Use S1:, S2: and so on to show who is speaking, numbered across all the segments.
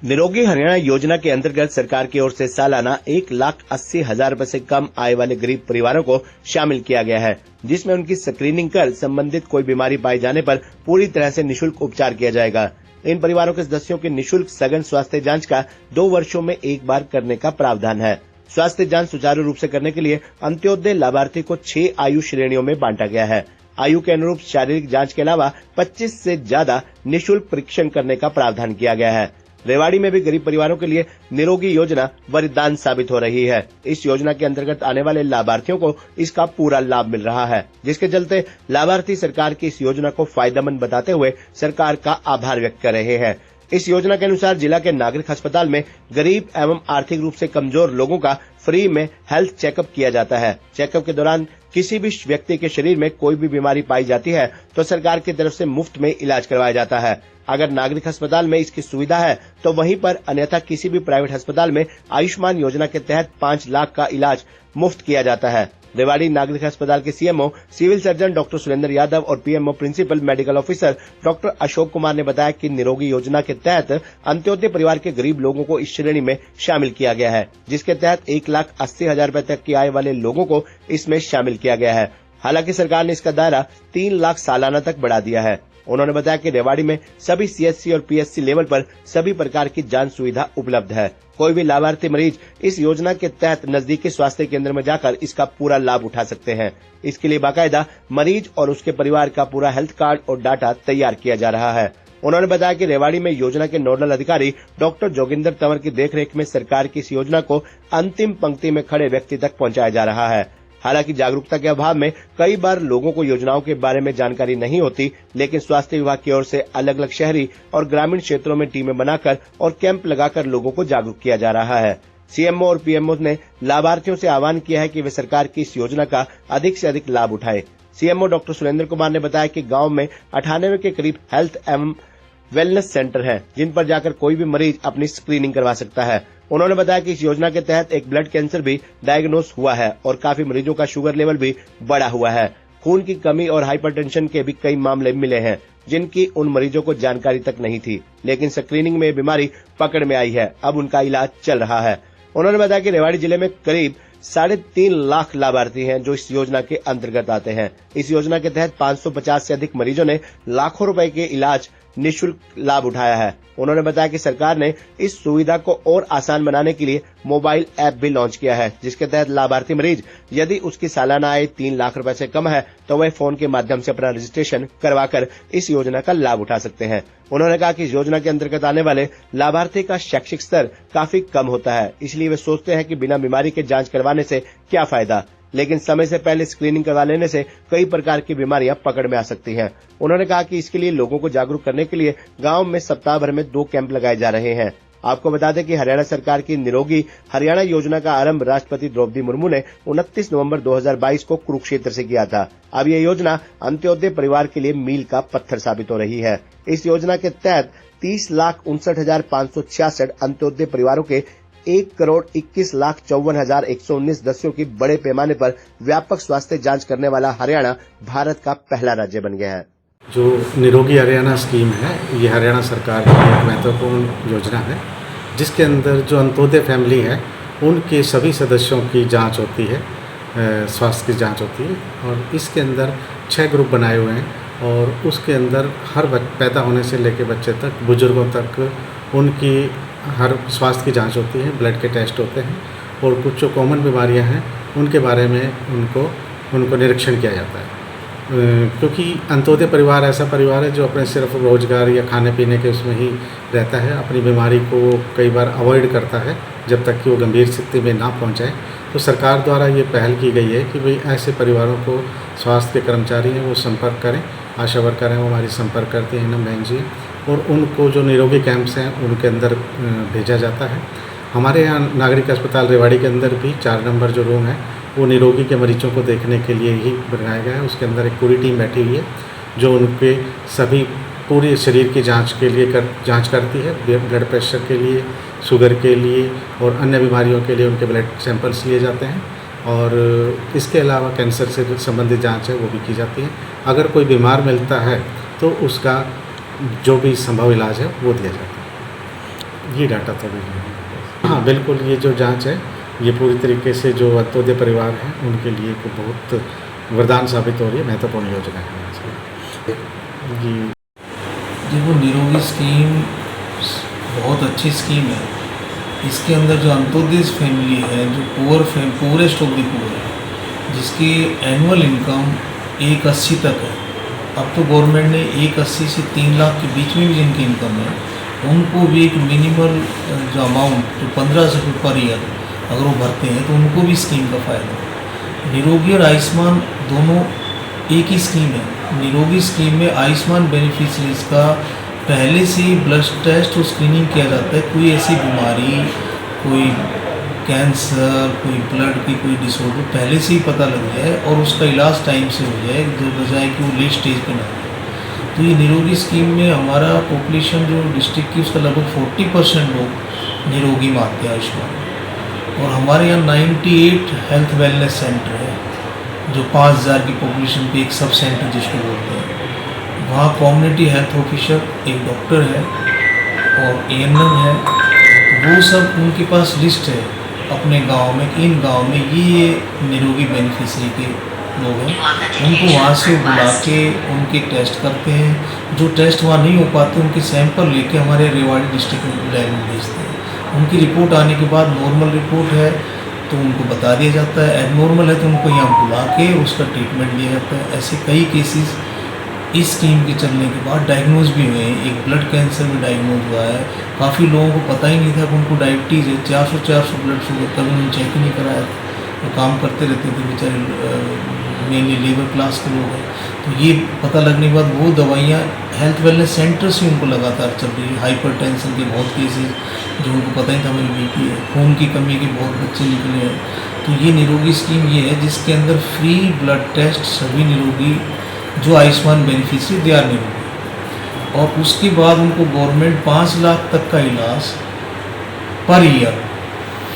S1: निरोगी हरियाणा योजना के अंतर्गत सरकार की ओर से सालाना 1,80,000 रुपए से कम आय वाले गरीब परिवारों को शामिल किया गया है, जिसमें उनकी स्क्रीनिंग कर संबंधित कोई बीमारी पाई जाने पर पूरी तरह से निःशुल्क उपचार किया जाएगा। इन परिवारों के सदस्यों की निःशुल्क सघन स्वास्थ्य जांच का 2 वर्षों में एक बार करने का प्रावधान है। स्वास्थ्य जांच सुचारू रूप से करने के लिए अंत्योदय लाभार्थी को 6 आयु श्रेणियों में बांटा गया है। आयु के अनुरूप शारीरिक जांच के अलावा 25 से ज्यादा निःशुल्क परीक्षण करने का प्रावधान किया गया है। रेवाड़ी में भी गरीब परिवारों के लिए निरोगी योजना वरदान साबित हो रही है। इस योजना के अंतर्गत आने वाले लाभार्थियों को इसका पूरा लाभ मिल रहा है, जिसके चलते लाभार्थी सरकार की इस योजना को फायदेमंद बताते हुए सरकार का आभार व्यक्त कर रहे हैं। इस योजना के अनुसार जिला के नागरिक अस्पताल में गरीब एवं आर्थिक रूप से कमजोर लोगों का फ्री में हेल्थ चेकअप किया जाता है। चेकअप के दौरान किसी भी व्यक्ति के शरीर में कोई भी बीमारी पाई जाती है तो सरकार की तरफ से मुफ्त में इलाज करवाया जाता है। अगर नागरिक अस्पताल में इसकी सुविधा है तो वहीं पर अन्यथा किसी भी प्राइवेट अस्पताल में आयुष्मान योजना के तहत 5 लाख का इलाज मुफ्त किया जाता है। रेवाड़ी नागरिक अस्पताल के CMO civil surgeon doctor Surendra Yadav और PMO principal medical officer doctor Ashok Kumar ने बताया कि निरोगी योजना के तहत अंत्योदय परिवार के गरीब लोगों को इस श्रेणी में शामिल किया गया है, जिसके तहत 1,80,000 रुपए तक की आय वाले लोगों को इसमें शामिल किया गया है। हालांकि सरकार ने इसका दायरा 3 लाख सालाना तक बढ़ा दिया है। उन्होंने बताया कि रेवाड़ी में सभी सीएचसी और पीएचसी लेवल पर सभी प्रकार की जांच सुविधा उपलब्ध है। कोई भी लाभार्थी मरीज इस योजना के तहत नजदीकी स्वास्थ्य केंद्र में जाकर इसका पूरा लाभ उठा सकते हैं। इसके लिए बाकायदा मरीज और उसके परिवार का पूरा हेल्थ कार्ड और डाटा तैयार किया जा रहा है। उन्होंने बताया कि रेवाड़ी में योजना के नोडल अधिकारी डॉक्टर जोगिंदर तंवर की देखरेख में सरकार की इस योजना को अंतिम पंक्ति में खड़े व्यक्ति तक पहुंचाया जा रहा है। हालांकि जागरूकता के अभाव में कई बार लोगों को योजनाओं के बारे में जानकारी नहीं होती, लेकिन स्वास्थ्य विभाग की ओर से अलग अलग शहरी और ग्रामीण क्षेत्रों में टीमें बनाकर और कैंप लगाकर लोगों को जागरूक किया जा रहा है। सीएमओ और पीएमओ ने लाभार्थियों से आह्वान किया है कि वे सरकार की इस योजना का अधिक से अधिक लाभ उठाएं। सीएमओ डॉक्टर सुरेंद्र कुमार ने बताया कि गांव में 98 के करीब हेल्थ एवं वेलनेस सेंटर हैं, जिन पर जाकर कोई भी मरीज अपनी स्क्रीनिंग करवा सकता है। उन्होंने बताया कि इस योजना के तहत एक ब्लड कैंसर भी डायग्नोस हुआ है और काफी मरीजों का शुगर लेवल भी बढ़ा हुआ है। खून की कमी और हाइपरटेंशन के भी कई मामले मिले हैं, जिनकी उन मरीजों को जानकारी तक नहीं थी, लेकिन स्क्रीनिंग में बीमारी पकड़ में आई है। अब उनका इलाज चल रहा है। उन्होंने बताया कि रेवाड़ी जिले में करीब 3.5 लाख लाभार्थी हैं जो इस योजना के अंतर्गत आते हैं। इस योजना के तहत 550 से अधिक मरीजों ने लाखों रुपए के इलाज निःशुल्क लाभ उठाया है। उन्होंने बताया कि सरकार ने इस सुविधा को और आसान बनाने के लिए मोबाइल ऐप भी लॉन्च किया है, जिसके तहत लाभार्थी मरीज यदि उसकी सालाना आय 3 लाख रुपए से कम है तो वह फोन के माध्यम से अपना रजिस्ट्रेशन करवाकर इस योजना का लाभ उठा सकते हैं। उन्होंने कहा कि इस योजना के अंतर्गत आने वाले लाभार्थी का शैक्षिक स्तर काफी कम होता है, इसलिए वे सोचते हैं कि बिना बीमारी के जांच करवाने से क्या फायदा, लेकिन समय से पहले स्क्रीनिंग करवा लेने से कई प्रकार की बीमारियां पकड़ में आ सकती हैं। उन्होंने कहा कि इसके लिए लोगों को जागरूक करने के लिए गांव में सप्ताह भर में 2 कैंप लगाए जा रहे हैं। आपको बता दें कि हरियाणा सरकार की निरोगी हरियाणा योजना का आरंभ राष्ट्रपति द्रौपदी मुर्मू ने 29 नवंबर 2022 को कुरुक्षेत्र से किया था। अब ये योजना अंत्योदय परिवार के लिए मील का पत्थर साबित हो रही है। इस योजना के तहत 30,59,566 अंत्योदय परिवारों के 1,21,54,119 सदस्यों की बड़े पैमाने पर व्यापक स्वास्थ्य जांच करने वाला हरियाणा भारत का पहला राज्य बन गया है।
S2: जो निरोगी हरियाणा स्कीम है, ये हरियाणा सरकार की एक महत्वपूर्ण योजना है, जिसके अंदर जो अंत्योदय फैमिली है उनके सभी सदस्यों की जांच होती है, स्वास्थ्य की जांच होती है। और इसके अंदर 6 ग्रुप बनाए हुए हैं और उसके अंदर हर पैदा होने से लेकर बच्चे तक, बुजुर्गों तक उनकी हर स्वास्थ्य की जांच होती है, ब्लड के टेस्ट होते हैं और कुछ जो कॉमन बीमारियां हैं उनके बारे में उनको निरीक्षण किया जाता है। क्योंकि अंत्योदय परिवार ऐसा परिवार है जो अपने सिर्फ रोजगार या खाने पीने के उसमें ही रहता है, अपनी बीमारी को कई बार अवॉइड करता है जब तक कि वो गंभीर स्थिति में ना पहुंच जाए। तो सरकार द्वारा ये पहल की गई है कि भाई ऐसे परिवारों को स्वास्थ्य के कर्मचारी हैं वो संपर्क करें, आशा वर्कर हैं वो हमारी संपर्क करती हैं नम बहन जी, और उनको जो निरोगी कैंप्स हैं उनके अंदर भेजा जाता है। हमारे यहाँ नागरिक अस्पताल रेवाड़ी के अंदर भी 4 नंबर जो रूम है वो निरोगी के मरीजों को देखने के लिए ही बनाया गया है। उसके अंदर एक पूरी टीम बैठी हुई है जो उनके सभी पूरे शरीर की जांच के लिए जांच करती है, ब्लड प्रेशर के लिए, शुगर के लिए और अन्य बीमारियों के लिए उनके ब्लड सैंपल्स लिए जाते हैं। और इसके अलावा कैंसर से संबंधित जांच है वो भी की जाती है। अगर कोई बीमार मिलता है तो उसका जो भी संभव इलाज है वो दिया जाता है। ये डाटा तो अभी नहीं है। हाँ बिल्कुल, ये जो जांच है ये पूरी तरीके से जो अंत्योदय परिवार हैं उनके लिए एक बहुत वरदान साबित हो रही है, महत्वपूर्ण योजना है जी।
S3: देखो, निरोगी स्कीम बहुत अच्छी स्कीम है। इसके अंदर जो अंत्योदय फैमिली है, जो पुअरेस्ट ऑफ द पुअर है, जिसकी एनुअल इनकम 180 तक है। अब तो गवर्नमेंट ने 180 से 3 लाख के बीच में भी जिनकी इनकम है उनको भी एक मिनिमल जो अमाउंट जो 1500 रुपये पर ईयर अगर वो भरते हैं तो उनको भी स्कीम का फ़ायदा। निरोगी और आयुष्मान दोनों एक ही स्कीम है। निरोगी स्कीम में आयुष्मान बेनिफिशरीज का पहले से ही ब्लड टेस्ट और स्क्रीनिंग किया जाता है। कोई ऐसी बीमारी, कोई कैंसर, कोई ब्लड की कोई डिसऑर्डर पहले से ही पता लग जाए और उसका इलाज टाइम से हो जाए, जो बजाय कि वो लेट स्टेज पे ना हो। तो ये निरोगी स्कीम में हमारा पॉपुलेशन जो डिस्ट्रिक्ट की उसका लगभग 40% लोग निरोगी मानते हैं आयुष्मान। और हमारे यहाँ 98 हेल्थ वेलनेस सेंटर है जो 5000 की पॉपुलेशन पे एक सब सेंटर जिसको बोलते हैं। वहाँ कम्युनिटी हेल्थ ऑफिसर, एक डॉक्टर है और एएनएम है। वो सब उनके पास लिस्ट है अपने गांव में कि इन गांव में ये निरोगी बेनिफिशरी के लोग हैं। उनको वहाँ से बुला के उनके टेस्ट करते हैं। जो टेस्ट वहाँ नहीं हो पाते उनके सैंपल लेके हमारे रेवाड़ी डिस्ट्रिक्ट लैब में भेजते हैं। उनकी रिपोर्ट आने के बाद नॉर्मल रिपोर्ट है तो उनको बता दिया जाता है, एबनॉर्मल है तो उनको यहाँ बुला के उसका ट्रीटमेंट दिया जाता है। ऐसे कई केसेस इस स्कीम के चलने के बाद डायग्नोज भी हुए हैं। एक ब्लड कैंसर में डायग्नोज हुआ है। काफ़ी लोगों को पता ही नहीं था कि उनको डायबिटीज़ है। 400 ब्लड शुगर कभी उन्होंने चेक ही नहीं कराया। वो काम करते रहते थे बेचारे, मेनली लेबर क्लास के लोग हैं। तो ये पता लगने के बाद वो दवाइयाँ हेल्थ वेलनेस सेंटर से उनको लगातार चल रही है। हाइपरटेंशन के बहुत केसेस जो उनको पता ही था मेरी बीपी है, खून की कमी के बहुत बच्चे निकले हैं। तो ये निरोगी स्कीम ये है जिसके अंदर फ्री ब्लड टेस्ट सभी निरोगी जो आयुष्मान बेनिफिशरी दे आर निरोगी, और उसके बाद उनको गवर्नमेंट 5 लाख तक का इलाज पर ईयर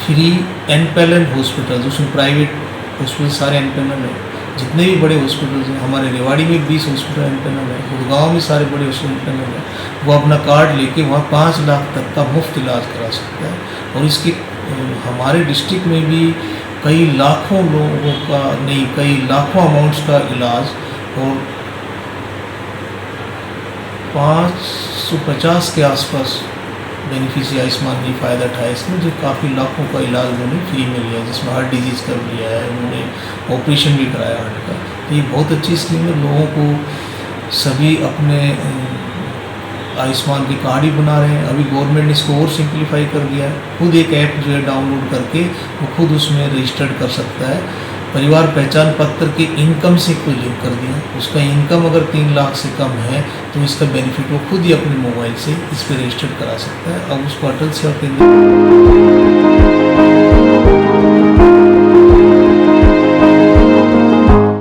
S3: फ्री एनपेनल हॉस्पिटल, उसमें प्राइवेट हॉस्पिटल सारे एनपेनल है। जितने भी बड़े हॉस्पिटल्स हैं, हमारे रेवाड़ी में 20 हॉस्पिटल एनपेनल है, गुड़गांव में सारे बड़े हॉस्पिटल एनपेनल है। वो अपना कार्ड लेके वहाँ 5 लाख तक का मुफ्त इलाज करा सकता है। और इसके हमारे डिस्ट्रिक्ट में भी कई लाखों लोगों का नहीं, कई लाखों अमाउंट्स का इलाज और 550 के आसपास बेनिफिशियरी आयुष्मान ने फ़ायदा उठाया इसमें, जो काफ़ी लाखों का इलाज उन्होंने फ्री में लिया, जिसमें हार्ट डिजीज़ कर लिया है, उन्होंने ऑपरेशन भी कराया हार्ट का। तो ये बहुत अच्छी स्कीम है। लोगों को सभी अपने आयुष्मान के कार्ड ही बना रहे हैं। अभी गवर्नमेंट ने इसको और सिंप्लीफाई कर दिया है। खुद एक ऐप जो है डाउनलोड करके वो खुद उसमें रजिस्टर्ड कर सकता है। परिवार पहचान पत्र के इनकम से कोई लिंक कर दिया, उसका इनकम अगर 3 लाख से कम है तो इसका बेनिफिट वो खुद ही अपने मोबाइल से इस पर रजिस्टर्ड करा सकता है। अब उसको अटल सेवा केंद्र